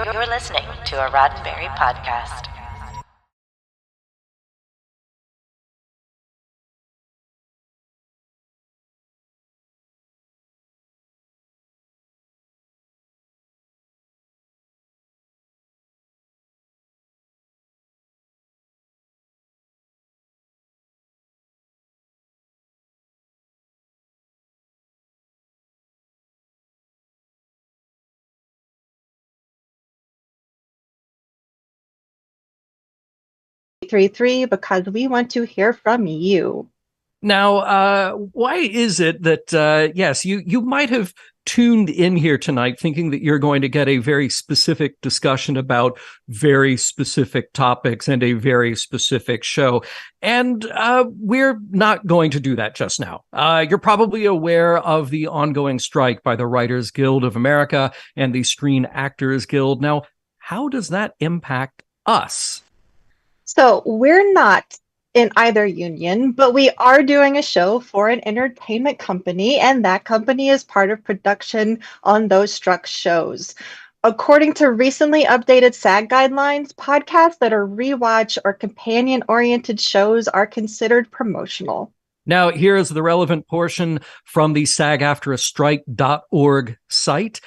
You're listening to a Roddenberry podcast. Three because we want to hear from you. Now, why is it that, yes, you might have tuned in here tonight thinking that you're going to get a very specific discussion about very specific topics and a very specific show. And we're not going to do that just now. You're probably aware of the ongoing strike by the Writers Guild of America and the Screen Actors Guild. Now, how does that impact us? So we're not in either union, but we are doing a show for an entertainment company, and that company is part of production on those struck shows. According to recently updated SAG guidelines, podcasts that are rewatch or companion-oriented shows are considered promotional. Now, here is the relevant portion from the SAGAfterAstrike.org site.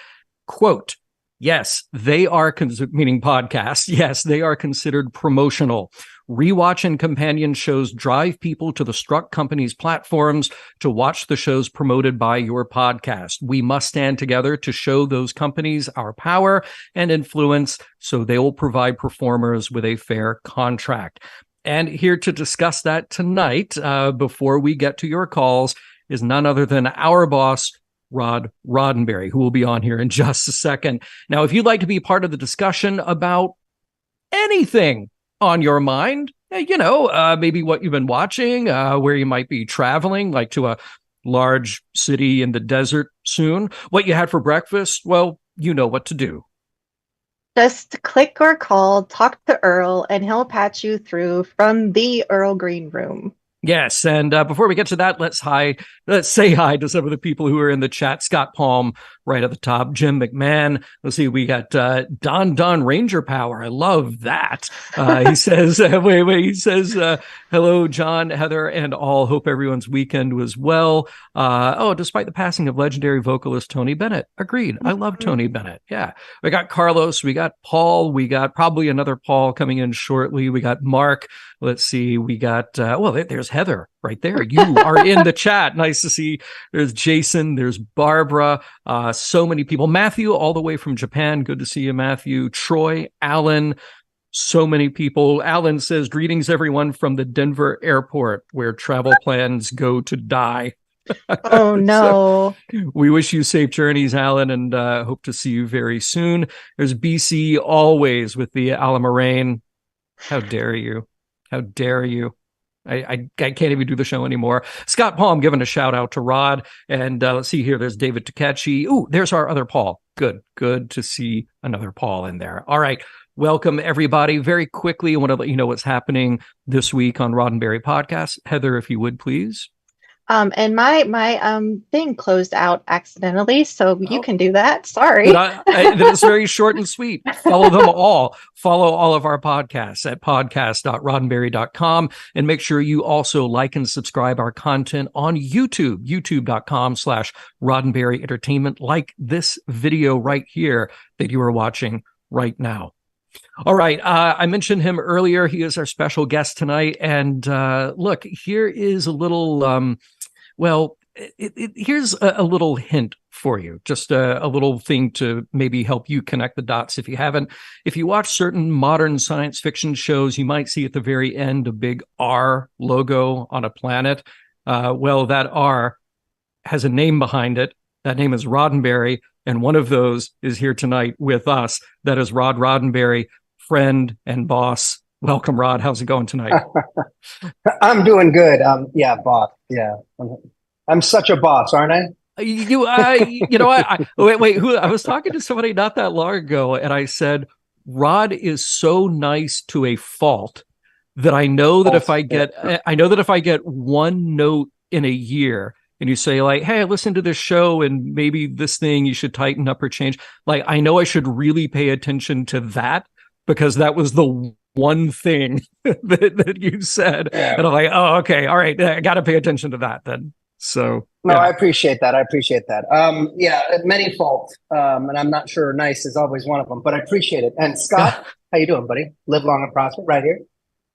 Quote, yes, they are, meaning podcasts, yes, they are considered promotional. Rewatch and companion shows drive people to the struck company's platforms to watch the shows promoted by your podcast. We must stand together to show those companies our power and influence so they will provide performers with a fair contract. And here to discuss that tonight, before we get to your calls, is none other than our boss, Rod Roddenberry, who will be on here in just a second. Now, if you'd like to be part of the discussion about anything on your mind, maybe what you've been watching, where you might be traveling, like to a large city in the desert soon, what you had for breakfast, well, you know what to do. Just click or call, talk to Earl, and he'll patch you through from the Earl Green Room. Yes, and before we get to that, let's say hi to some of the people who are in the chat. Scott Palm, right at the top. Jim McMahon. Let's see, we got Don Ranger Power. I love that. He says, he says, hello, John, Heather, and all. Hope everyone's weekend was well. Despite the passing of legendary vocalist Tony Bennett. Agreed. I love Tony Bennett. Yeah. We got Carlos. We got Paul. We got probably another Paul coming in shortly. We got Mark. Let's see. We got, there's Heather right there. You are in the chat. Nice to see. There's Jason. There's Barbara. So many people. Matthew, all the way from Japan. Good to see you, Matthew. Troy, Alan. So many people. Alan says, greetings, everyone, from the Denver airport, where travel plans go to die. Oh, no. So we wish you safe journeys, Alan, and hope to see you very soon. There's BC, always with the Alamarain. How dare you? How dare you? I can't even do the show anymore. Scott Palm giving a shout out to Rod. And let's see here. There's David Takechi. Ooh, there's our other Paul. Good to see another Paul in there. All right. Welcome, everybody. Very quickly, I want to let you know what's happening this week on Roddenberry Podcast. Heather, if you would, please. And my thing closed out accidentally, so you can do that. Sorry. That's very short and sweet. Follow them all. Follow all of our podcasts at podcast.roddenberry.com, and make sure you also like and subscribe our content on YouTube, youtube.com/Roddenberry Entertainment, like this video right here that you are watching right now. All right. I mentioned him earlier. He is our special guest tonight. And look, here is a little, here's a little hint for you. Just a little thing to maybe help you connect the dots if you haven't. If you watch certain modern science fiction shows, you might see at the very end a big R logo on a planet. That R has a name behind it. That name is Roddenberry. And one of those is here tonight with us. That is Rod Roddenberry, friend and boss. Welcome, Rod. How's it going tonight? I'm doing good. Boss. Yeah. I'm such a boss, aren't I? I was talking to somebody not that long ago, and I said, Rod is so nice to a fault that I know that if I get one note in a year, and you say like, hey, I listened to this show and maybe this thing you should tighten up or change. Like, I know I should really pay attention to that because that was the one thing that you said. Yeah. And I'm like, oh, okay. All right. I got to pay attention to that then. So. No, yeah. I appreciate that. Yeah, many faults. And I'm not sure nice is always one of them, but I appreciate it. And Scott, how you doing, buddy? Live long and prosper right here.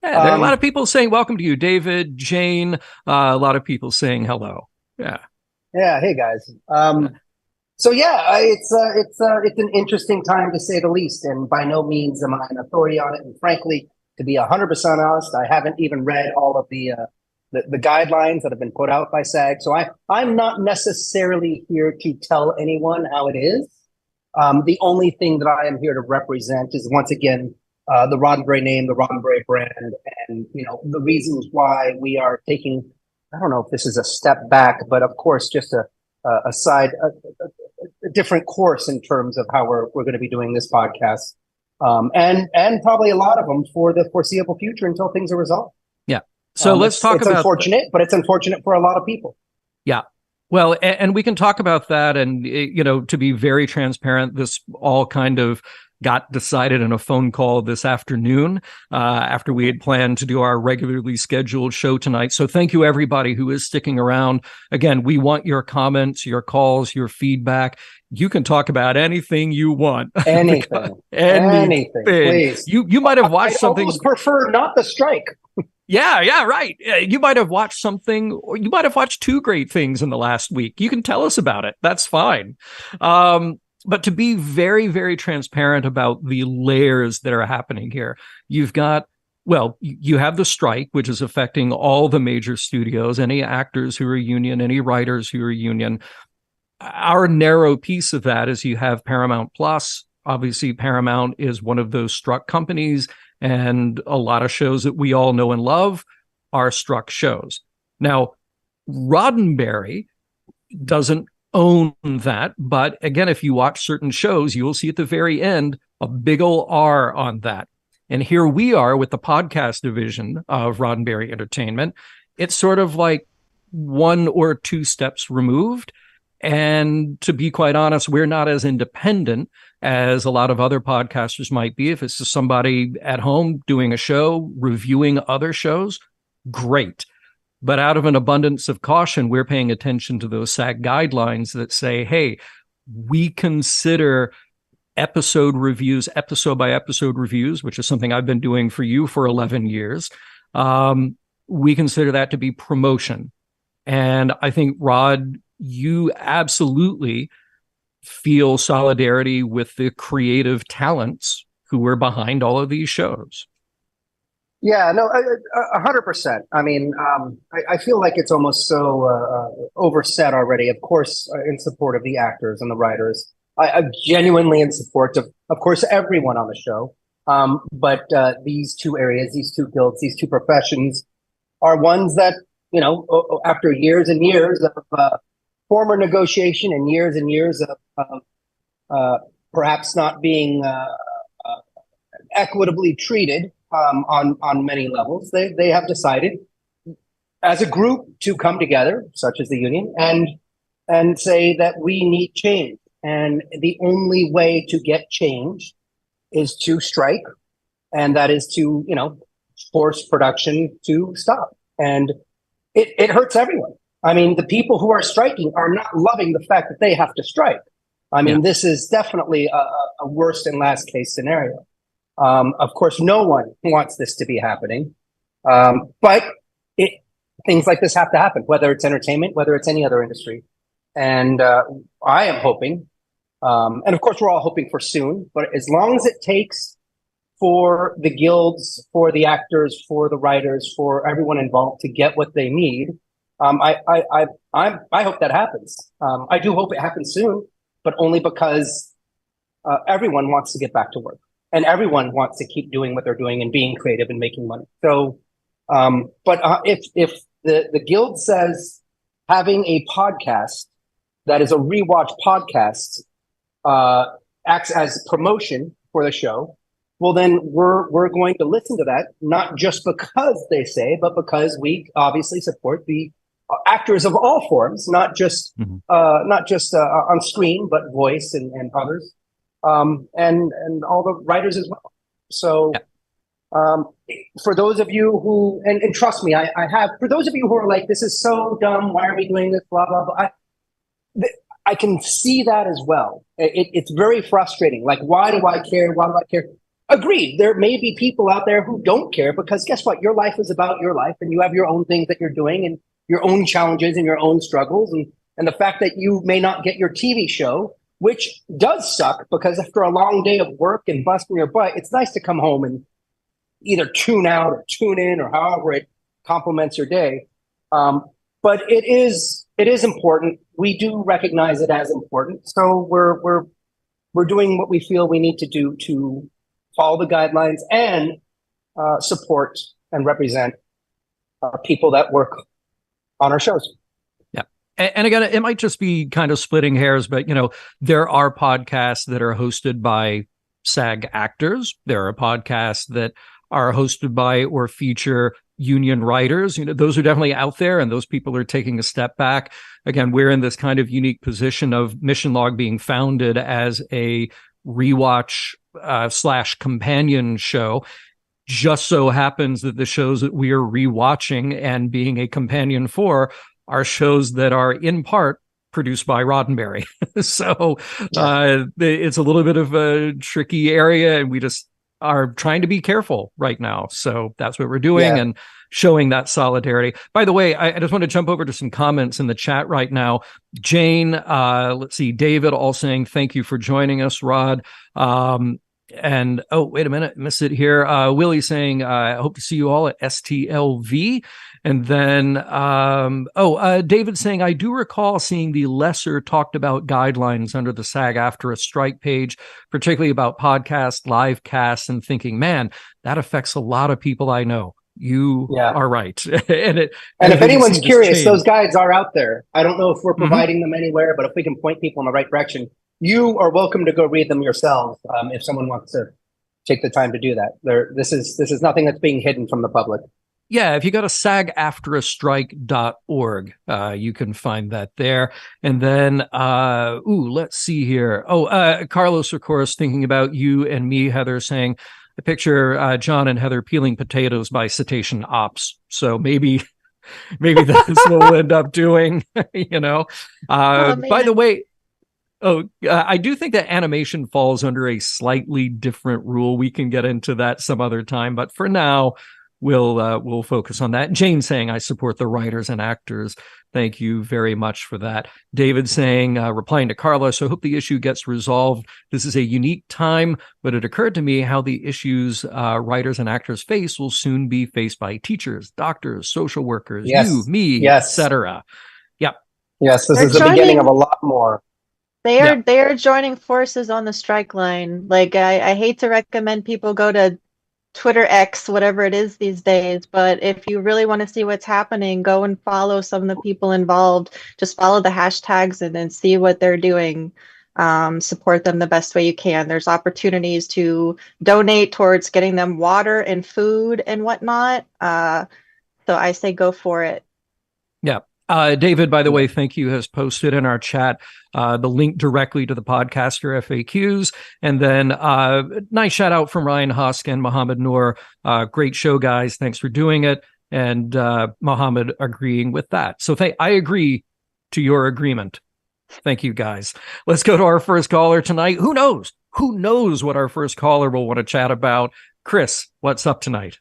Yeah, there are a lot of people saying welcome to you, David, Jane, a lot of people saying hello. Yeah. Yeah. Hey guys. So yeah, it's an interesting time to say the least, and by no means am I an authority on it. And frankly, to be 100% honest, I haven't even read all of the guidelines that have been put out by SAG. So I'm not necessarily here to tell anyone how it is. The only thing that I am here to represent is once again the Roddenberry name, the Roddenberry brand, and the reasons why we are taking. I don't know if this is a step back, but of course, just a different course in terms of how we're going to be doing this podcast, and probably a lot of them for the foreseeable future until things are resolved. Yeah. So let's talk about. It's unfortunate, but it's unfortunate for a lot of people. Yeah. Well, and we can talk about that, and to be very transparent, this all kind of got decided in a phone call this afternoon after we had planned to do our regularly scheduled show tonight. So thank you, everybody who is sticking around. Again, we want your comments, your calls, your feedback. You can talk about anything you want. Anything, please. You might have watched something. I almost prefer not the strike. Yeah, right. You might have watched something, or you might have watched two great things in the last week. You can tell us about it. That's fine. But to be very, very transparent about the layers that are happening here, you have the strike, which is affecting all the major studios, any actors who are union, any writers who are union. Our narrow piece of that is you have Paramount Plus. Obviously, Paramount is one of those struck companies, and a lot of shows that we all know and love are struck shows. Now, Roddenberry doesn't own that, but again, if you watch certain shows, you will see at the very end a big ol' R on that. And here we are with the podcast division of Roddenberry Entertainment. It's sort of like one or two steps removed. And to be quite honest, we're not as independent as a lot of other podcasters might be. If it's just somebody at home doing a show, reviewing other shows, great. But out of an abundance of caution, we're paying attention to those SAG guidelines that say, hey, we consider episode by episode reviews, which is something I've been doing for you for 11 years. We consider that to be promotion. And I think, Rod, you absolutely feel solidarity with the creative talents who are behind all of these shows. Yeah, no, 100%. I mean, I feel like it's almost so overset already. Of course, in support of the actors and the writers. I'm genuinely in support of course, everyone on the show. But these two areas, these two guilds, these two professions are ones that, after years and years of former negotiation and years of perhaps not being equitably treated on many levels, they have decided as a group to come together, such as the union, and say that we need change. And the only way to get change is to strike, and that is to, force production to stop. And it hurts everyone. I mean, the people who are striking are not loving the fact that they have to strike. I mean, This is definitely a worst and last case scenario. Of course, no one wants this to be happening. But things like this have to happen, whether it's entertainment, whether it's any other industry. And I am hoping, and of course, we're all hoping for soon, but as long as it takes for the guilds, for the actors, for the writers, for everyone involved to get what they need, I hope that happens. I do hope it happens soon, but only because everyone wants to get back to work, and everyone wants to keep doing what they're doing and being creative and making money. So, but if the guild says having a podcast that is a rewatch podcast acts as promotion for the show, well, then we're going to listen to that, not just because they say, but because we obviously support the actors of all forms, not just on screen, but voice and others, and all the writers as well. So, for those of you who and trust me, I have for those of you who are like, this is so dumb. Why are we doing this? Blah blah blah. I can see that as well. It's very frustrating. Like, why do I care? Why do I care? Agreed. There may be people out there who don't care because guess what? Your life is about your life and you have your own things that you're doing and your own challenges and your own struggles. And the fact that you may not get your TV show, which does suck because after a long day of work and busting your butt, it's nice to come home and either tune out or tune in or however it complements your day. But it is important. We do recognize it as important. So we're doing what we feel we need to do to follow the guidelines and support and represent people that work on our shows. Yeah. And again, it might just be kind of splitting hairs, but, there are podcasts that are hosted by SAG actors. There are podcasts that are hosted by or feature union writers. Those are definitely out there, and those people are taking a step back. Again, we're in this kind of unique position of Mission Log being founded as a rewatch / companion show. Just so happens that the shows that we are rewatching and being a companion for are shows that are in part produced by Roddenberry. So it's a little bit of a tricky area, and we just are trying to be careful right now. So that's what we're doing and showing that solidarity. By the way, I just want to jump over to some comments in the chat right now. Jane, let's see, David all saying, thank you for joining us, Rod. And wait a minute, miss it here. Willie saying, I hope to see you all at STLV. And then, David saying, I do recall seeing the lesser talked about guidelines under the SAG after a strike page, particularly about podcasts, live casts, and thinking, man, that affects a lot of people I know. You are right. and if anyone's curious, those guides are out there. I don't know if we're providing them anywhere, but if we can point people in the right direction, you are welcome to go read them yourselves. If someone wants to take the time to do that, this is nothing that's being hidden from the public. Yeah, if you go to sagafterstrike.org, you can find that there. And then, let's see here. Carlos, of course, thinking about you and me, Heather, saying, I picture John and Heather peeling potatoes by Cetacean Ops. So maybe that's what we'll end up doing, By the way, I do think that animation falls under a slightly different rule. We can get into that some other time, but for now, we'll focus on that. Jane saying, I support the writers and actors. Thank you very much for that. David saying, replying to Carlos, I hope the issue gets resolved. This is a unique time, but it occurred to me how the issues writers and actors face will soon be faced by teachers, doctors, social workers, you, me, etc. Yep. Yes, this is the beginning of a lot more. They are joining forces on the strike line. Like, I hate to recommend people go to Twitter X, whatever it is these days, but if you really want to see what's happening, go and follow some of the people involved. Just follow the hashtags and then see what they're doing. Support them the best way you can. There's opportunities to donate towards getting them water and food and whatnot. So I say go for it. Yeah. David, by the way, thank you, has posted in our chat the link directly to the podcaster FAQs. And then nice shout out from Ryan Husk and Mohammed Noor. Great show, guys. Thanks for doing it. And Mohammed agreeing with that. So I agree to your agreement. Thank you, guys. Let's go to our first caller tonight. Who knows? Who knows what our first caller will want to chat about? Chris, what's up tonight?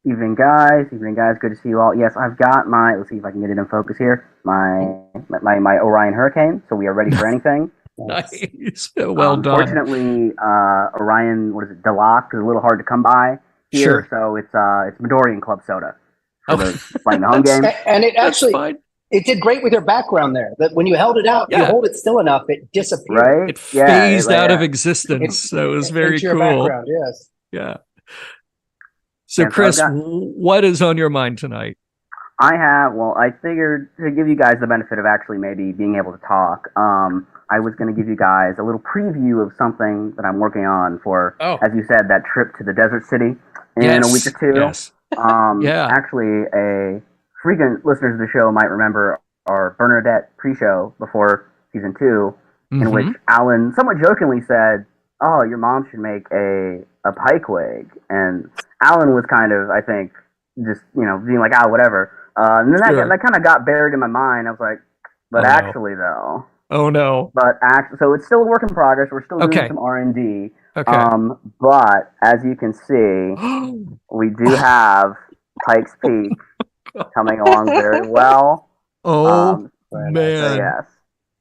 Evening, guys. Good to see you all. Yes, I've got let's see if I can get it in focus here. My Orion Hurricane, so we are ready for anything. Nice. Well done. Fortunately, Orion, Deloc is a little hard to come by here, so it's Midorian Club Soda. Playing the home game. And it actually, it did great with your background there. That when you held it out, you hold it still enough, it disappeared. Right? It phased out of existence, so it was very cool. Background, yes. Yeah. So, Chris, what is on your mind tonight? I figured to give you guys the benefit of actually maybe being able to talk, I was going to give you guys a little preview of something that I'm working on for, as you said, that trip to the desert city in a week or two. Yes. Actually, a frequent listeners of the show might remember our Bernadette pre-show before season 2, in which Alan somewhat jokingly said, "Oh, your mom should make a pike wig," and Alan was kind of, I think, just being like, whatever. And then that kind of got buried in my mind. I was like, but actually, though. Oh no! But so it's still a work in progress. We're still doing some R&D. Okay. But as you can see, we do have Pikes Peak coming along very well. Oh man! So yes.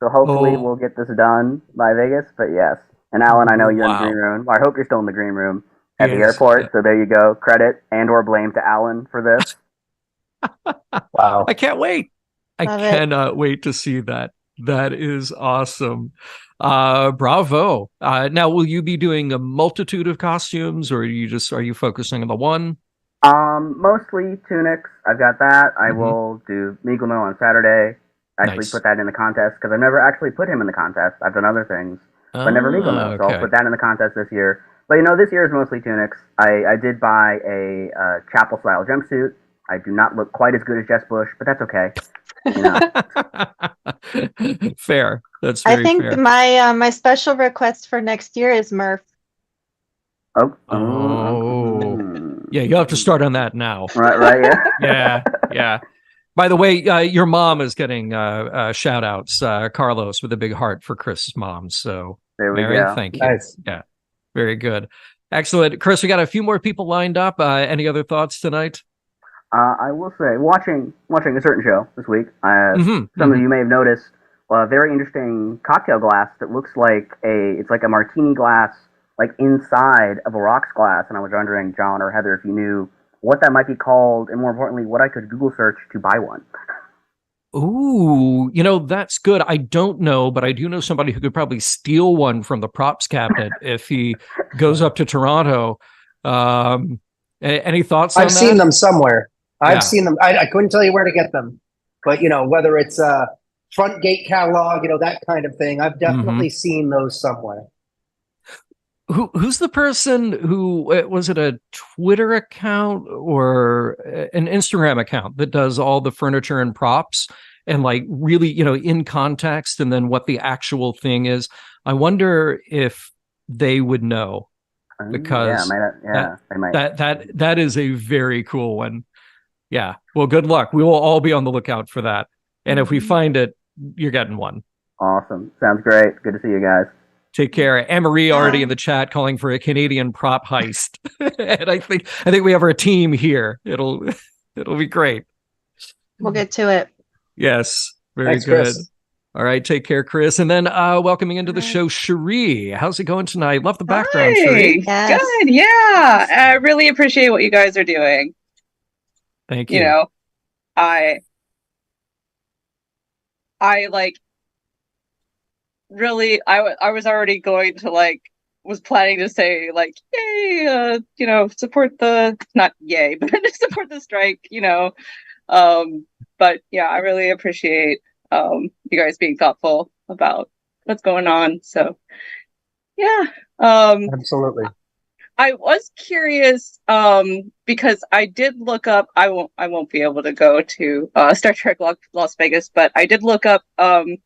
So hopefully we'll get this done by Vegas. But yes, and Alan, I know you're in the green room. Well, I hope you're still in the green room at the airport. So there you go. Credit and/or blame to Alan for this. Wow! I can't wait. I cannot wait to see that. That is awesome. Bravo. Now, will you be doing a multitude of costumes, or are you focusing on the one? Mostly tunics. I've got that. I will do Miguel on Saturday. Actually put that in the contest, because I've never actually put him in the contest. I've done other things, but never Miguel. So I'll put that in the contest this year. But this year is mostly tunics. I did buy a chapel-style jumpsuit. I do not look quite as good as Jess Bush, but that's okay. Fair. That's very I think fair. my special request for next year is Murph. Yeah, you have to start on that now. Right, yeah. By the way, your mom is getting shout outs, Carlos, with a big heart for Chris's mom. So there we Mary, go. thank you. Nice. Yeah, very good. Excellent. Chris, we got a few more people lined up. Any other thoughts tonight? I will say, watching a certain show this week, some of you may have noticed a very interesting cocktail glass that looks like it's like a martini glass, like inside of a rocks glass. And I was wondering, John or Heather, if you knew what that might be called, and more importantly, what I could Google search to buy one. Ooh, that's good. I don't know, but I do know somebody who could probably steal one from the props cabinet if he goes up to Toronto. Any thoughts on that? I've seen them somewhere. I've seen them. I couldn't tell you where to get them, but whether it's a front gate catalog, that kind of thing, I've definitely seen those somewhere. Who's the person who was it a Twitter account or an Instagram account that does all the furniture and props and like really, in context and then what the actual thing is? I wonder if they would know, because they might. That is a very cool one. Yeah. Well, good luck. We will all be on the lookout for that. And if we find it, you're getting one. Awesome. Sounds great. Good to see you guys. Take care. Anne-Marie already in the chat calling for a Canadian prop heist. And I think we have our team here. It'll be great. We'll get to it. Yes. Very Thanks, good. Chris. All right. Take care, Chris. And then welcoming into the show, Cherie. How's it going tonight? Love the background, Cherie. Yes. Good. Yeah. I really appreciate what you guys are doing. Thank you. I like really, I was already going to was planning to say yay, support not yay, but support the strike, but yeah, I really appreciate you guys being thoughtful about what's going on. So yeah, Absolutely. I was curious because I did look up. I won't be able to go to Star Trek Las Vegas, but I did look up that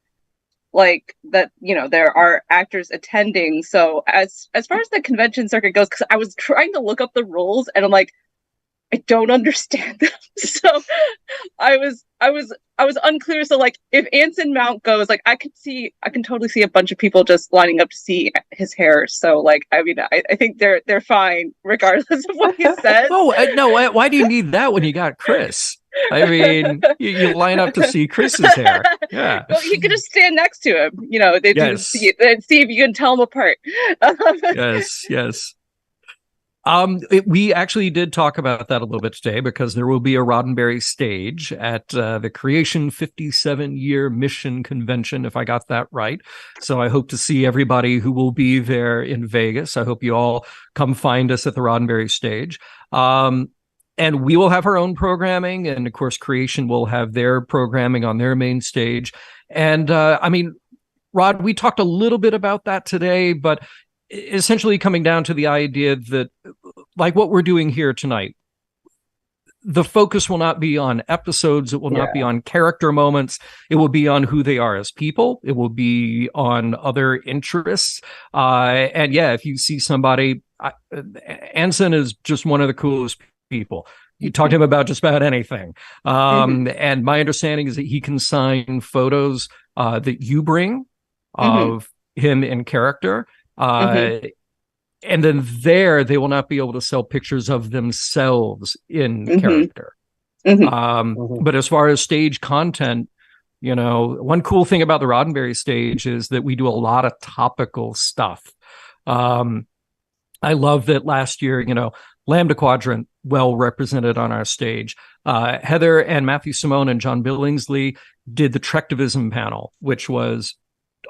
there are actors attending. So as far as the convention circuit goes, because I was trying to look up the rules and I'm like, I don't understand them. So I was unclear. So if Anson Mount goes, I can totally see a bunch of people just lining up to see his hair. So I think they're fine regardless of what he says. No, why do you need that when you got Chris? I mean, you line up to see Chris's hair. Yeah. Well, you could just stand next to him, see if you can tell them apart. Yes. We actually did talk about that a little bit today, because there will be a Roddenberry stage at the Creation 57-year Mission Convention, if I got that right. So I hope to see everybody who will be there in Vegas. I hope you all come find us at the Roddenberry stage. And we will have our own programming. And of course, Creation will have their programming on their main stage. And Rod, we talked a little bit about that today, but essentially coming down to the idea that, like what we're doing here tonight, the focus will not be on episodes. It will not be on character moments. It will be on who they are as people. It will be on other interests. And yeah, if you see somebody, Anson is just one of the coolest people. You talk to him about just about anything. And my understanding is that he can sign photos that you bring of him in character. And then they will not be able to sell pictures of themselves in character. But as far as stage content, one cool thing about the Roddenberry stage is that we do a lot of topical stuff. I love that last year, Lambda Quadrant well represented on our stage. Heather and Matthew Simone and John Billingsley did the Trektivism panel, which was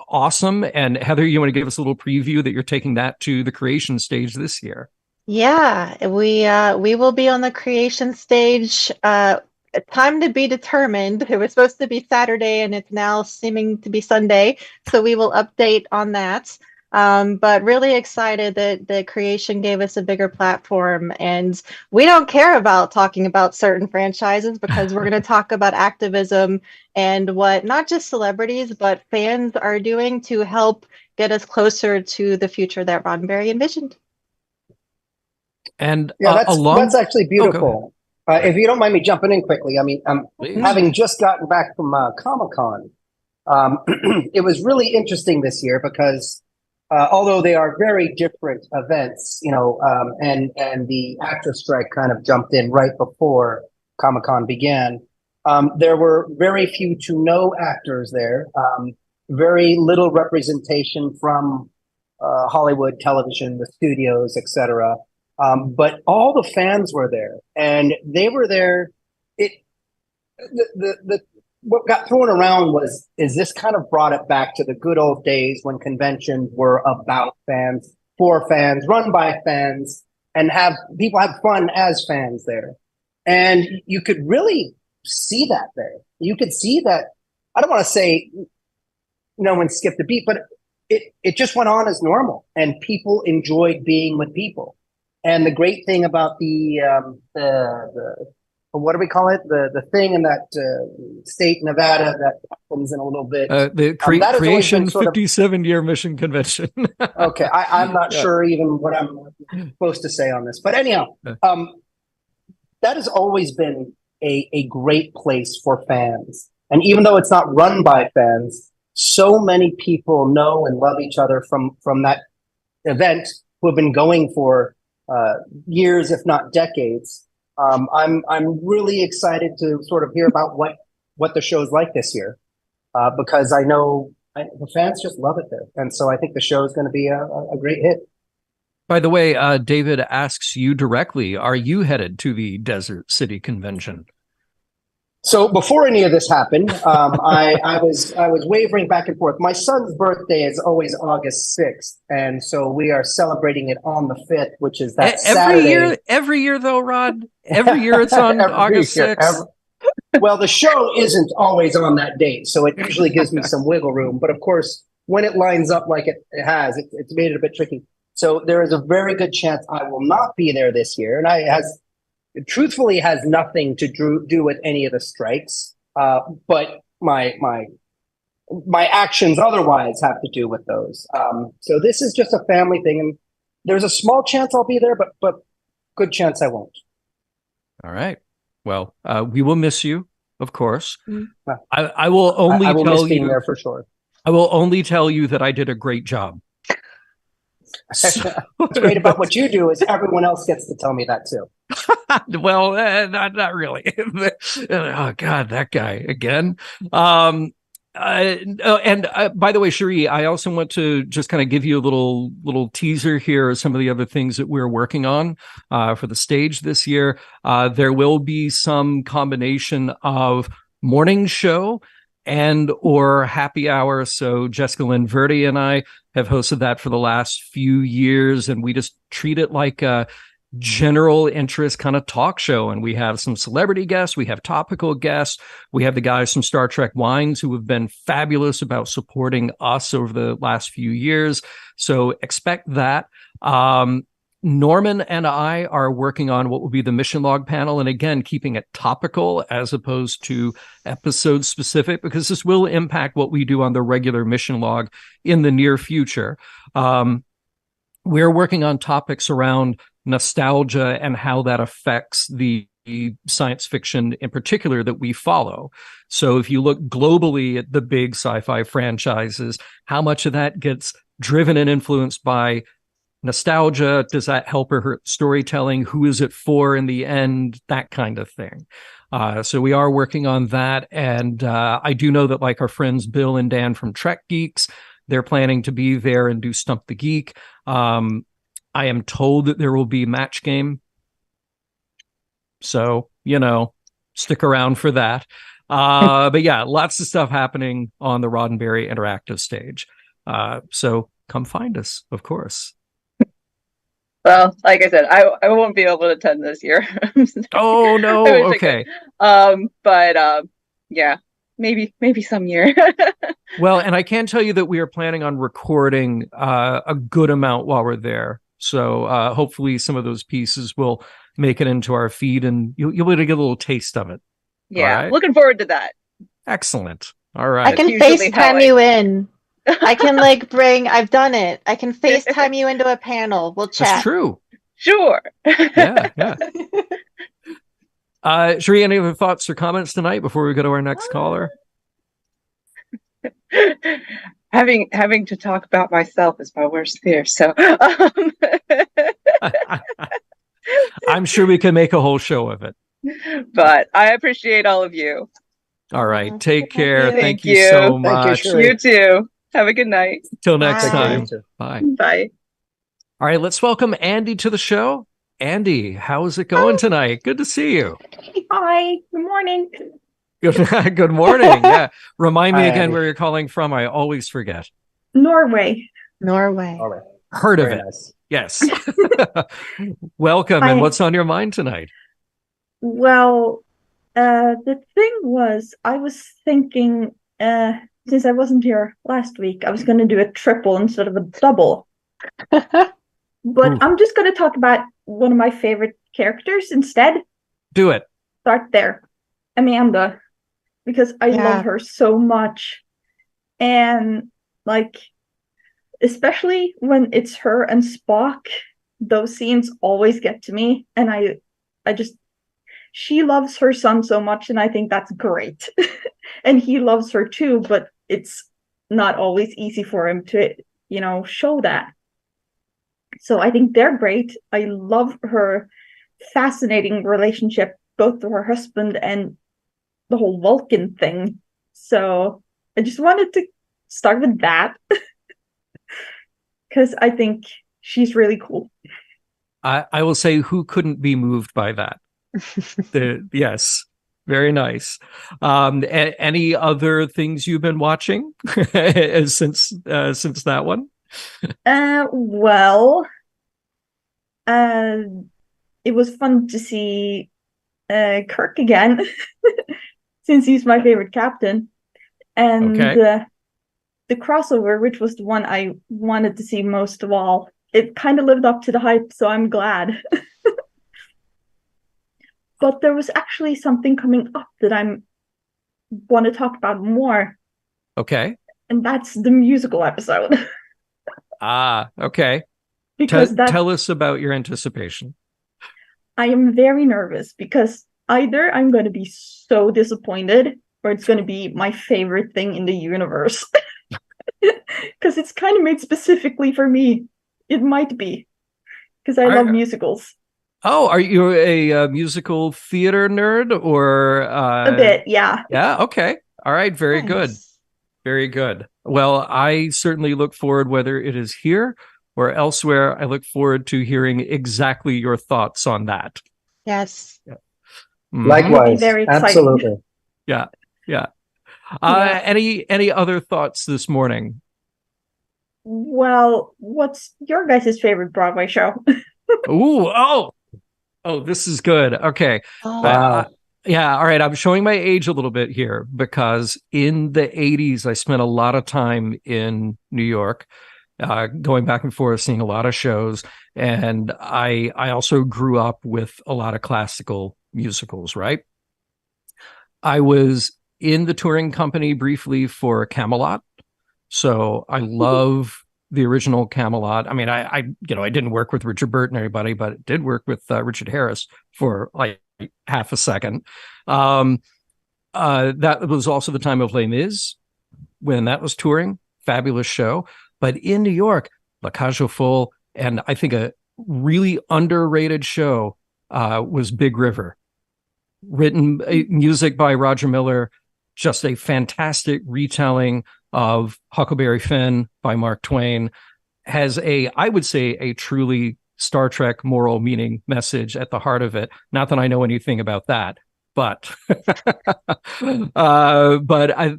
awesome. And Heather, you want to give us a little preview that you're taking that to the creation stage this year? Yeah, we will be on the creation stage. Time to be determined. It was supposed to be Saturday and it's now seeming to be Sunday. So we will update on that. But really excited that the creation gave us a bigger platform, and we don't care about talking about certain franchises because we're going to talk about activism and what not just celebrities, but fans are doing to help get us closer to the future that Roddenberry envisioned. And that's actually beautiful. If you don't mind me jumping in quickly, I mean, having just gotten back from Comic-Con, it was really interesting this year because although they are very different events, and the actor strike kind of jumped in right before Comic-Con began. There were very few to no actors there, very little representation from Hollywood television, the studios, etc. But all the fans were there, and they were there. What got thrown around is this kind of brought it back to the good old days when conventions were about fans, for fans, run by fans, and people have fun as fans there. And you could really see that there. You could see that. I don't want to say no one skipped a beat, but it just went on as normal, and people enjoyed being with people. And the great thing about the what do we call it? The thing in that state, Nevada, that happens in a little bit. The Creation 57-year mission convention. Okay, I'm not sure even what I'm supposed to say on this. But anyhow, that has always been a great place for fans. And even though it's not run by fans, so many people know and love each other from that event who have been going for years, if not decades. I'm really excited to sort of hear about what the show's like this year, because I know the fans just love it there, and so I think the show is going to be a great hit. By the way, David asks you directly: are you headed to the Desert City Convention? So before any of this happened, I was wavering back and forth. My son's birthday is always August 6th, and so we are celebrating it on the 5th, which is that Saturday. Every year, though, Rod. Every year it's on August 6th. Well, the show isn't always on that date, so it usually gives me some wiggle room. But of course, when it lines up like it has, it's made it a bit tricky. So there is a very good chance I will not be there this year, and it truthfully has nothing to do with any of the strikes, but my actions otherwise have to do with those. So this is just a family thing, and there's a small chance I'll be there, but good chance I won't. All right. Well, we will miss you, of course. I will only tell you being there for sure. I will only tell you that I did a great job. What's great about what you do is everyone else gets to tell me that too. Well, not really. Oh God, that guy again. And by the way, Cherie, I also want to just kind of give you a little teaser here of some of the other things that we're working on for the stage this year. There will be some combination of morning show and or happy hour. So Jessica Lynn Verdi and I have hosted that for the last few years, and we just treat it like a general interest kind of talk show. And we have some celebrity guests, we have topical guests, we have the guys from Star Trek Wines who have been fabulous about supporting us over the last few years. So expect that. Norman and I are working on what will be the mission log panel. And again, keeping it topical as opposed to episode specific, because this will impact what we do on the regular mission log in the near future. We're working on topics around nostalgia and how that affects the science fiction in particular that we follow. So if you look globally at the big sci-fi franchises, how much of that gets driven and influenced by nostalgia? Does that help or hurt storytelling? Who is it for in the end? That kind of thing. So we are working on that. And I do know that like our friends Bill and Dan from Trek Geeks, they're planning to be there and do Stump the Geek. I am told that there will be Match Game. So, stick around for that. But yeah, lots of stuff happening on the Roddenberry Interactive stage. So come find us, of course. Well, like I said, I won't be able to attend this year. Oh, no. Okay. But yeah, maybe some year. Well, and I can tell you that we are planning on recording a good amount while we're there. So hopefully some of those pieces will make it into our feed and you'll be able to get a little taste of it. Yeah, right? Looking forward to that. Excellent. All right. I can FaceTime you in. I can I've done it. I can FaceTime you into a panel. We'll chat. That's true. Sure. Yeah. Sheree, any other thoughts or comments tonight before we go to our next caller? Having to talk about myself is my worst fear. So I'm sure we can make a whole show of it. But I appreciate all of you. All right. Take care. Thank you you so much. You too. Have a good night. Till next time. Bye. Bye. All right. Let's welcome Andy to the show. Andy, how is it going tonight? Good to see you. Hi. Good morning. Good morning. Yeah. Remind me Hi, again Andy. where you're calling from. I always forget. Norway. Norway. All right. Heard of Very it. nice. Yes. Welcome. Hi. And what's on your mind tonight? Well, the thing was, I was thinking, since I wasn't here last week, I was going to do a triple instead of a double. But Ooh. I'm just going to talk about one of my favorite characters instead. Do it. Start there. Amanda. Because I love her so much. And, especially when it's her and Spock, those scenes always get to me. And she loves her son so much, and I think that's great. And he loves her too, but it's not always easy for him to, show that. So I think they're great. I love her fascinating relationship, both to her husband and the whole Vulcan thing. So I just wanted to start with that. Because I think she's really cool. I will say, who couldn't be moved by that? Yes, very nice. Any other things you've been watching since that one? Well, it was fun to see Kirk again, since he's my favorite captain, and the crossover, which was the one I wanted to see most of all. It kind of lived up to the hype, so I'm glad. But there was actually something coming up that I want to talk about more. Okay. And that's the musical episode. Okay. Because tell us about your anticipation. I am very nervous because either I'm going to be so disappointed or it's going to be my favorite thing in the universe. Because it's kind of made specifically for me. It might be. Because I love musicals. Oh, are you a musical theater nerd or a bit? Yeah. Yeah. Okay. All right. Very good. Very good. Well, I certainly look forward, whether it is here or elsewhere. I look forward to hearing exactly your thoughts on that. Yes. Yeah. Likewise. Very exciting. Absolutely. Yeah. Any other thoughts this morning? Well, what's your guys' favorite Broadway show? This is good. Okay. Wow. Yeah. All right. I'm showing my age a little bit here because in the 80s, I spent a lot of time in New York. going back and forth, seeing a lot of shows. And I also grew up with a lot of classical musicals, right? I was in the touring company briefly for Camelot. So I love the original Camelot. I mean, I didn't work with Richard Burton or anybody, but did work with Richard Harris for like half a second. That was also the time of Les Mis when that was touring. Fabulous show. But in New York, La Cage aux Folles, and I think a really underrated show was Big River. Written music by Roger Miller, just a fantastic retelling of Huckleberry Finn by Mark Twain. Has I would say, a truly Star Trek moral meaning message at the heart of it. Not that I know anything about that, but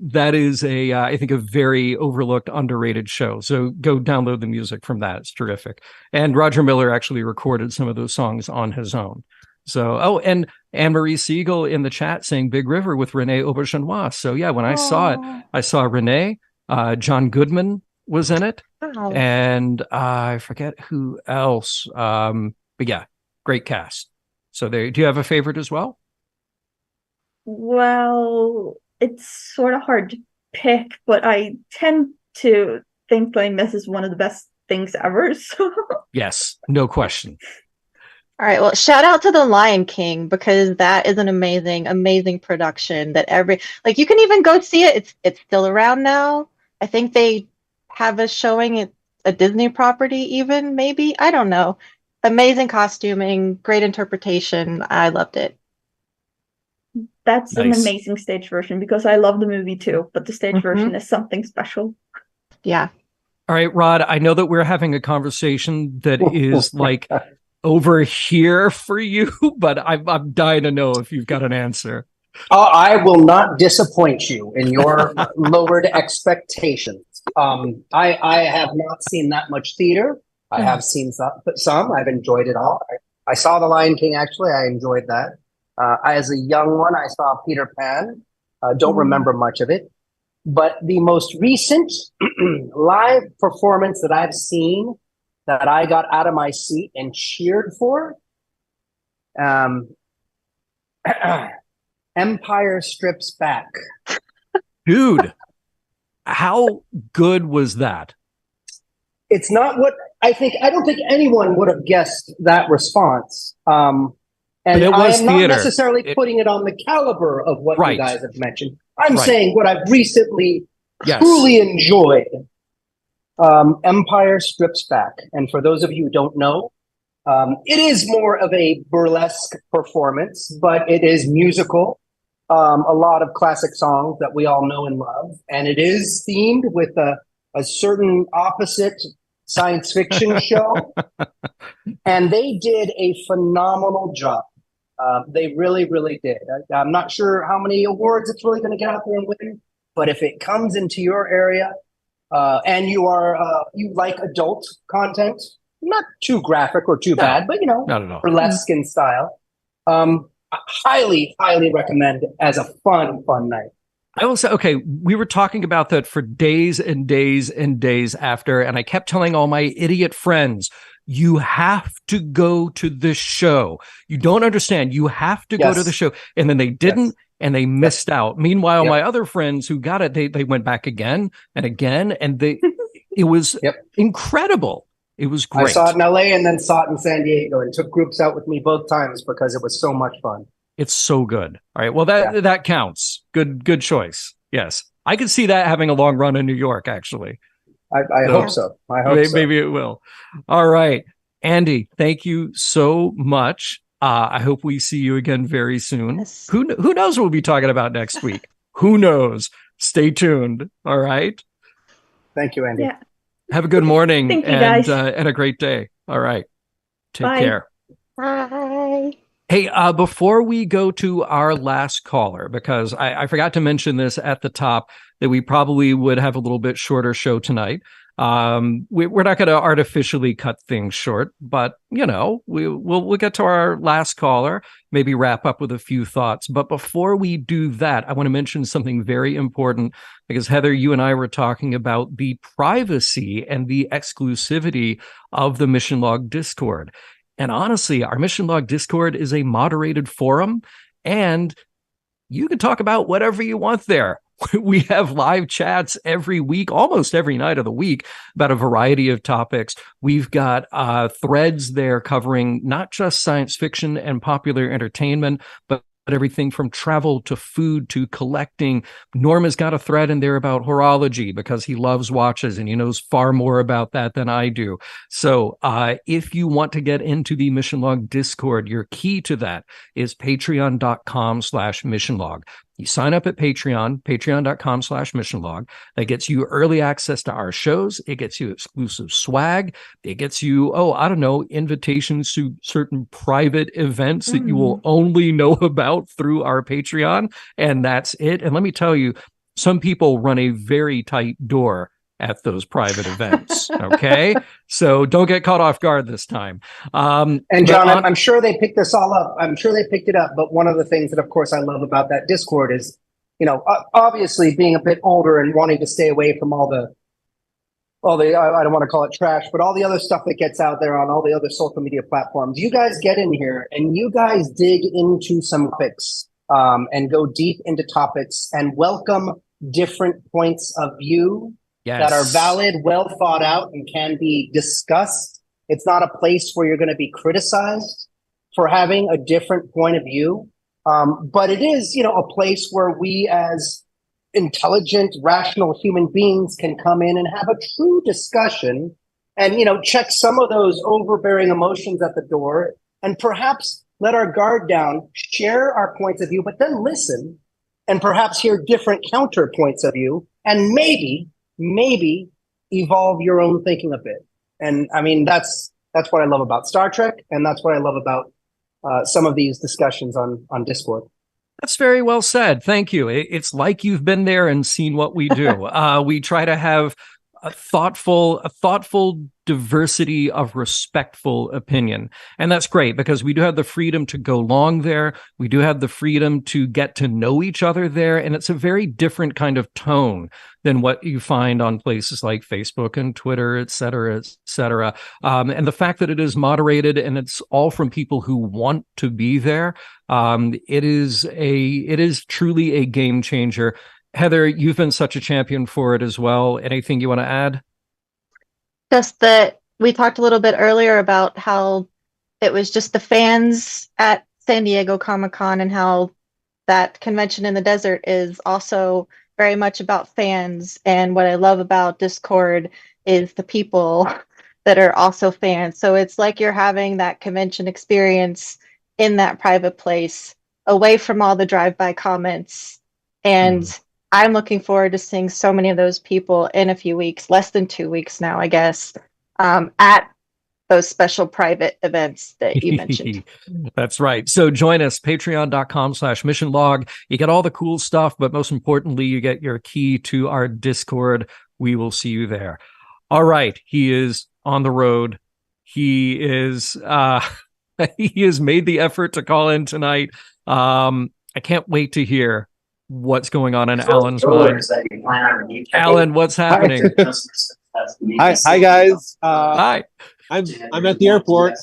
that is I think a very overlooked, underrated show. So go download the music from that. It's terrific. And Roger Miller actually recorded some of those songs on his own. So, and Anne-Marie Siegel in the chat saying Big River with Renee Auberjonois. So yeah, when I saw it, I saw Renee, John Goodman was in it, and I forget who else. But yeah, great cast. So do you have a favorite as well? Well, it's sort of hard to pick, but I tend to think Les Mis is one of the best things ever. So. Yes, no question. All right. Well, shout out to The Lion King, because that is an amazing, amazing production that you can even go see it. It's still around now. I think they have a showing at a Disney property even, maybe. I don't know. Amazing costuming, great interpretation. I loved it. That's nice. An amazing stage version, because I love the movie too, but the stage version is something special. Yeah. All right, Rod, I know that we're having a conversation that is like over here for you, but I'm dying to know if you've got an answer. I will not disappoint you in your lowered expectations. I have not seen that much theater. I have seen some. I've enjoyed it all. I saw The Lion King, actually. I enjoyed that. As a young one, I saw Peter Pan. Don't remember much of it. But the most recent live performance that I've seen that I got out of my seat and cheered for, Empire Strips Back. Dude, how good was that? It's not what I think. I don't think anyone would have guessed that response. And it was I'm not necessarily putting it on the caliber of what you guys have mentioned. I'm saying what I've recently truly enjoyed. Empire Strips Back. And for those of you who don't know, it is more of a burlesque performance, but it is musical. A lot of classic songs that we all know and love. And it is themed with a certain opposite science fiction show. And they did a phenomenal job. They really, really did. I'm not sure how many awards it's really going to get out there and win, but if it comes into your area and you like adult content, not too graphic or too bad, but not at all. Burlesque in style, I highly, highly recommend it as a fun night. I will say, okay, we were talking about that for days and days and days after, and I kept telling all my idiot friends, you have to go to this show. You don't understand. You have to go to the show. And then they didn't, and they missed out. Meanwhile, my other friends who got it, they went back again and again, and it was incredible. It was great. I saw it in LA and then saw it in San Diego, and took groups out with me both times because it was so much fun. It's so good. All right. Well, that counts. Good choice. Yes. I could see that having a long run in New York, actually. I hope so. I hope so. Maybe it will. All right. Andy, thank you so much. I hope we see you again very soon. Yes. Who knows what we'll be talking about next week? Who knows? Stay tuned. All right. Thank you, Andy. Yeah. Have a good morning. Thank you, guys. And a great day. All right. Take care. Bye. Hey, before we go to our last caller, because I forgot to mention this at the top, that we probably would have a little bit shorter show tonight. We're not going to artificially cut things short, but we'll get to our last caller, maybe wrap up with a few thoughts. But before we do that, I want to mention something very important, because Heather, you and I were talking about the privacy and the exclusivity of the Mission Log Discord. And honestly, our Mission Log Discord is a moderated forum, and you can talk about whatever you want there. We have live chats every week, almost every night of the week, about a variety of topics. We've got threads there covering not just science fiction and popular entertainment, but everything from travel to food to collecting. Norma's got a thread in there about horology because he loves watches and he knows far more about that than I do. So if you want to get into the Mission Log Discord, your key to that is patreon.com/missionlog. You sign up at patreon.com/missionlog. That gets you early access to our shows. It gets you exclusive swag. It gets you, invitations to certain private events that you will only know about through our Patreon. And that's it. And let me tell you, some people run a very tight door at those private events. Okay. So don't get caught off guard this time. And John, I'm sure they picked this all up. I'm sure they picked it up. But one of the things that, of course, I love about that Discord is, obviously being a bit older and wanting to stay away from all the, I don't want to call it trash, but all the other stuff that gets out there on all the other social media platforms. You guys get in here and you guys dig into some topics and go deep into topics and welcome different points of view. Yes. That are valid, well thought out, and can be discussed. It's not a place where you're going to be criticized for having a different point of view. But it is, a place where we as intelligent, rational human beings can come in and have a true discussion and, check some of those overbearing emotions at the door and perhaps let our guard down, share our points of view, but then listen and perhaps hear different counterpoints of view and maybe evolve your own thinking a bit. And I mean, that's what I love about Star Trek. And that's what I love about some of these discussions on Discord. That's very well said. Thank you. It's like you've been there and seen what we do. We try to have a thoughtful diversity of respectful opinion. And that's great because we do have the freedom to go long there. We do have the freedom to get to know each other there. And it's a very different kind of tone than what you find on places like Facebook and Twitter, et cetera, et cetera. And the fact that it is moderated and it's all from people who want to be there, it is truly a game changer. Heather, you've been such a champion for it as well. Anything you want to add? Just that we talked a little bit earlier about how it was just the fans at San Diego Comic-Con and how that convention in the desert is also very much about fans. And what I love about Discord is the people that are also fans. So it's like you're having that convention experience in that private place, away from all the drive-by comments. And I'm looking forward to seeing so many of those people in a few weeks, less than 2 weeks now, I guess, at those special private events that you mentioned. That's right. So join us, patreon.com/missionlog. You get all the cool stuff, but most importantly, you get your key to our Discord. We will see you there. All right. He is on the road. He is, he has made the effort to call in tonight. I can't wait to hear what's going on in Alan's mind. Alan, what's happening? Hi guys. Hi. I'm at the airport,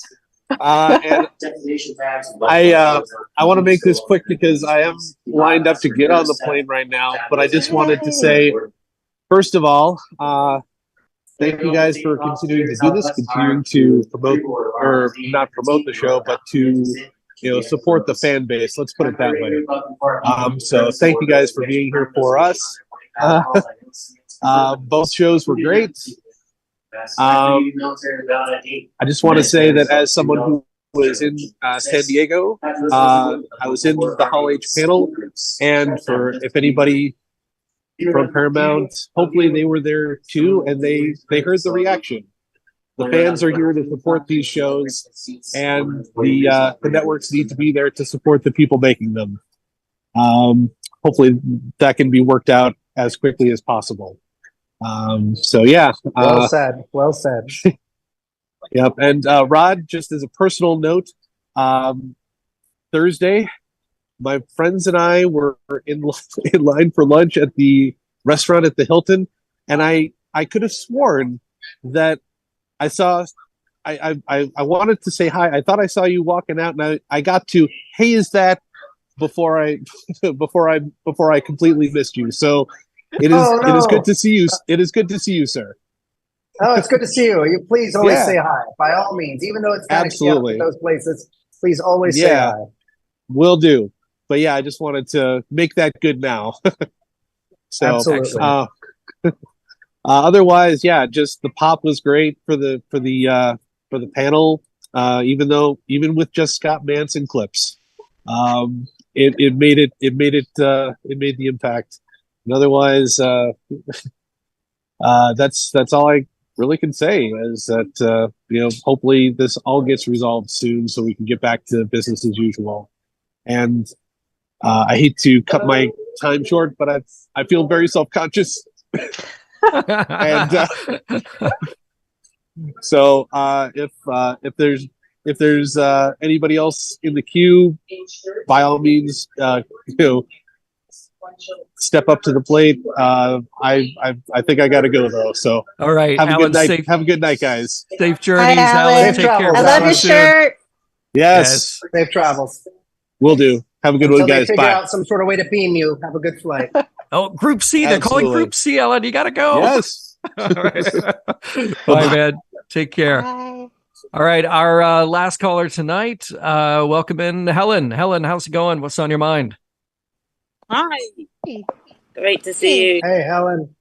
and I want to make this quick because I am lined up to get on the plane right now. But I just wanted to say, first of all, thank you guys for continuing to do this, continuing to promote, or not promote the show, but to support the fan base. Let's put it that way. So thank you guys for being here for us. Both shows were great. I just want to say that as someone who was in San Diego, I was in the Hall H panel, and for if anybody from Paramount, hopefully they were there too, and they heard the reaction. The fans are here to support these shows, and the networks need to be there to support the people making them. Hopefully that can be worked out as quickly as possible. So yeah. Well said. Well said. Yep. And Rod, just as a personal note, Thursday, my friends and I were in line for lunch at the restaurant at the Hilton, and I could have sworn that I saw. I wanted to say hi. I thought I saw you walking out, and I got to, hey, is that, before I completely missed you. So it is good to see you. It is good to see you, sir. Oh, it's good to see you. You please always say hi, by all means, even though it's kind of absolutely those places. Please always say hi. Will do. But yeah, I just wanted to make that good now. So absolutely. Otherwise, yeah, just the pop was great for the panel. Even with just Scott Manson clips, it made the impact. And otherwise, that's all I really can say, is that hopefully this all gets resolved soon so we can get back to business as usual. And I hate to cut my time short, but I feel very self-conscious. And so if there's anybody else in the queue, by all means, step up to the plate. I think I got to go though. So all right, have a Alan, good night. Have a good night, guys. Safe journeys, Hi, Alan. Take care. I love your shirt. Yes. Safe travels. Will do. Have a good one, guys. They figure Bye. out some sort of way to beam you. Have a good flight. Oh, Group C. They're calling Group C, Ellen. You got to go. Yes. All right. Bye, man. Take care. Bye. All right. Our last caller tonight. Welcome in, Helen. Helen, how's it going? What's on your mind? Hi. Great to see you. Hey, Helen.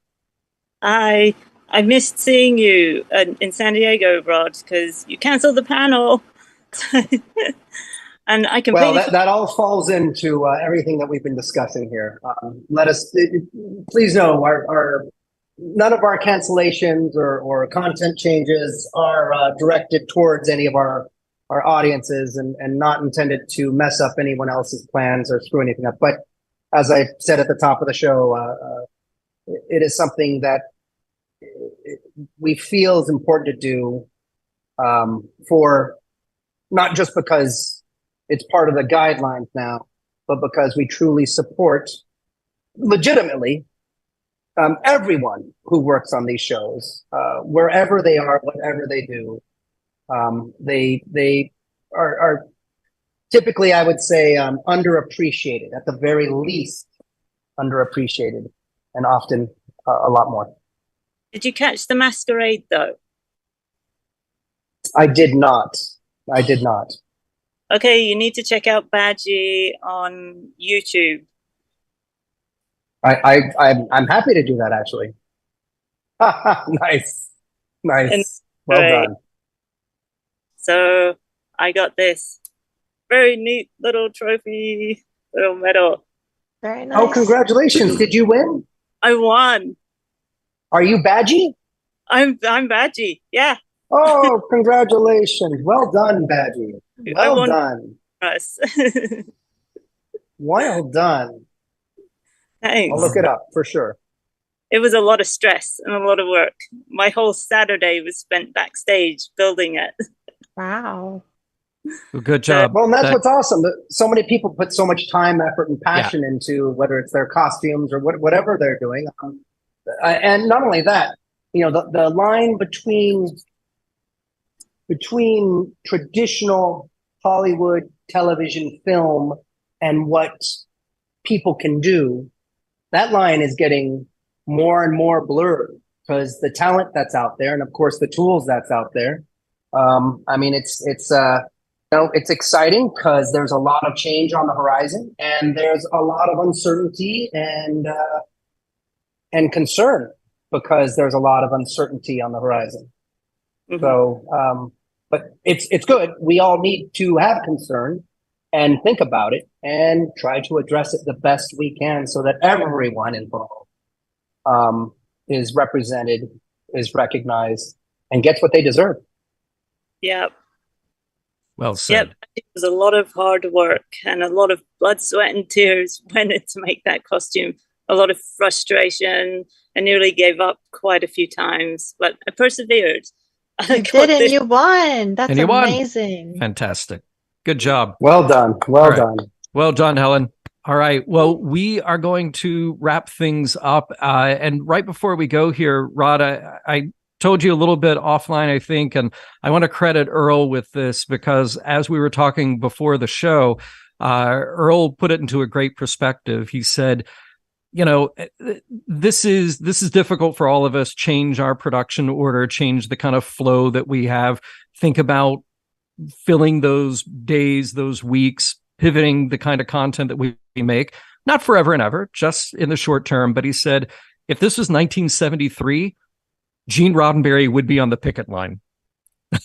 Hi. I missed seeing you in San Diego, Rod, because you canceled the panel. And I completely... Well, that all falls into everything that we've been discussing here. Please know, none of our cancellations or content changes are directed towards any of our audiences and not intended to mess up anyone else's plans or screw anything up. But as I said at the top of the show, it is something that we feel is important to do for not just because it's part of the guidelines now, but because we truly support legitimately everyone who works on these shows, wherever they are, whatever they do. They are typically, I would say, underappreciated, at the very least, underappreciated, and often a lot more. Did you catch The Masquerade, though? I did not. Okay, you need to check out Badgie on YouTube. I'm happy to do that, actually. Nice. Well done. So I got this very neat little trophy, little medal. Very nice. Oh, congratulations! Did you win? I won. Are you Badgie? I'm Badgie. Yeah. Oh, congratulations! Well done, Badgie. Well done. Us. Well done. Thanks. I'll look it up for sure. It was a lot of stress and a lot of work. My whole Saturday was spent backstage building it. Wow. Well, good job. Well, and that's what's awesome. So many people put so much time, effort, and passion into whether it's their costumes or whatever they're doing. And not only that, the line between traditional Hollywood television film and what people can do, that line is getting more and more blurred because the talent that's out there, and of course the tools that's out there. I mean, it's exciting because there's a lot of change on the horizon, and there's a lot of uncertainty and concern because there's a lot of uncertainty on the horizon. Mm-hmm. So, but it's good. We all need to have concern and think about it and try to address it the best we can so that everyone involved is represented, is recognized, and gets what they deserve. Yep. Well said. Yep. It was a lot of hard work and a lot of blood, sweat, and tears went in to make that costume. A lot of frustration I nearly gave up quite a few times, but I persevered. You did, and you won. That's amazing. Fantastic. Good job. Well done. Well done. Well done, Helen. All right. Well, we are going to wrap things up. And right before we go here, Rod, I told you a little bit offline, I think, and I want to credit Earl with this because as we were talking before the show, Earl put it into a great perspective. He said, you know, this is difficult for all of us. Change our production order, change the kind of flow that we have. Think about filling those days, those weeks, pivoting the kind of content that we make, not forever and ever, just in the short term. But he said, if this was 1973, Gene Roddenberry would be on the picket line.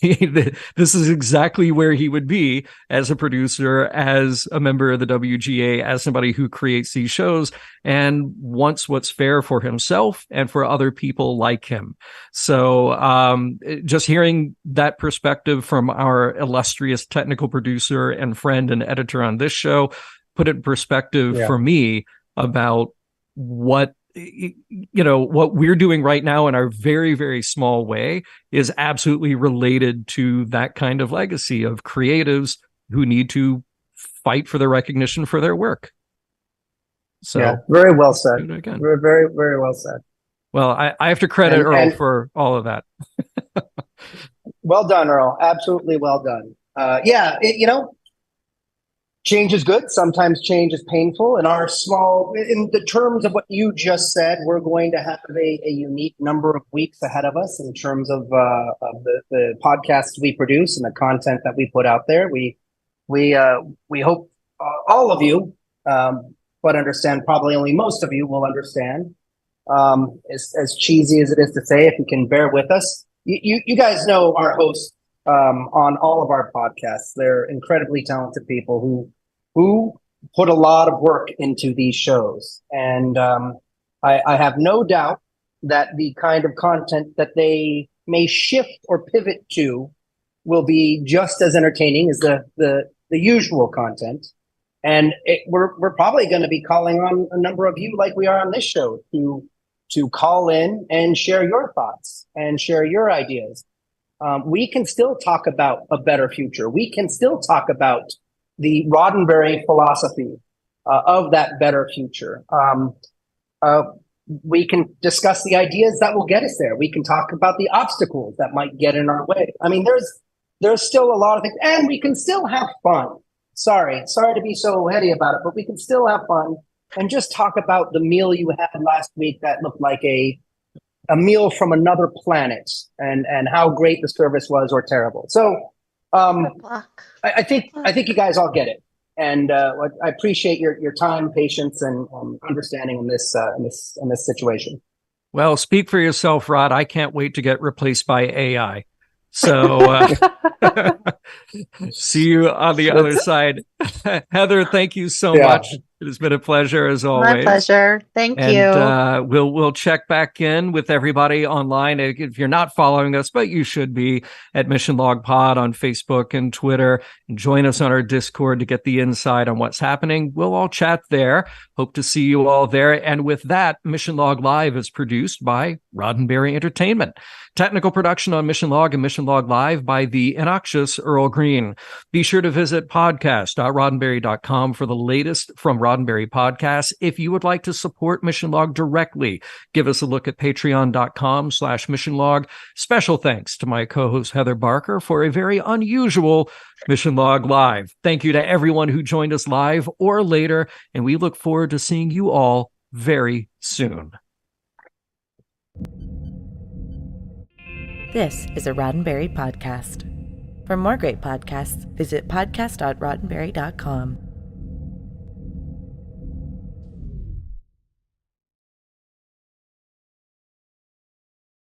This is exactly where he would be as a producer, as a member of the WGA, as somebody who creates these shows and wants what's fair for himself and for other people like him. So just hearing that perspective from our illustrious technical producer and friend and editor on this show put it in perspective for me about what we're doing right now in our very, very small way is absolutely related to that kind of legacy of creatives who need to fight for the recognition for their work. So very well said. Very, very, very well said. Well, I have to credit Earl for all of that. Well done, Earl. Absolutely well done. Change is good. Sometimes change is painful. In the terms of what you just said, we're going to have a unique number of weeks ahead of us in terms of the podcasts we produce and the content that we put out there. We hope all of you, but understand probably only most of you will understand. As cheesy as it is to say, if you can bear with us, you guys know our hosts on all of our podcasts. They're incredibly talented people who put a lot of work into these shows. And I have no doubt that the kind of content that they may shift or pivot to will be just as entertaining as the usual content. And we're probably going to be calling on a number of you like we are on this show to call in and share your thoughts and share your ideas. We can still talk about a better future. We can still talk about the Roddenberry philosophy of that better future. We can discuss the ideas that will get us there. We can talk about the obstacles that might get in our way. I mean, there's still a lot of things, and we can still have fun. Sorry to be so heady about it, but we can still have fun and just talk about the meal you had last week that looked like a meal from another planet and how great the service was or terrible. So I think you guys all get it. And I appreciate your time, patience, and understanding in this situation. Well, speak for yourself, Rod. I can't wait to get replaced by AI. So see you on the other side. Heather, thank you so much. It has been a pleasure as always. My pleasure. Thank you. We'll check back in with everybody online if you're not following us, but you should be at Mission Log Pod on Facebook and Twitter. And join us on our Discord to get the insight on what's happening. We'll all chat there. Hope to see you all there. And with that, Mission Log Live is produced by Roddenberry Entertainment. Technical production on Mission Log and Mission Log Live by the innoxious Earl Green. Be sure to visit podcast.roddenberry.com for the latest from Roddenberry Podcasts. If you would like to support Mission Log directly, give us a look at patreon.com/Mission Log. Special thanks to my co-host Heather Barker for a very unusual Mission Log Live. Thank you to everyone who joined us live or later, and we look forward to seeing you all very soon. This is a Roddenberry podcast. For more great podcasts, visit podcast.roddenberry.com.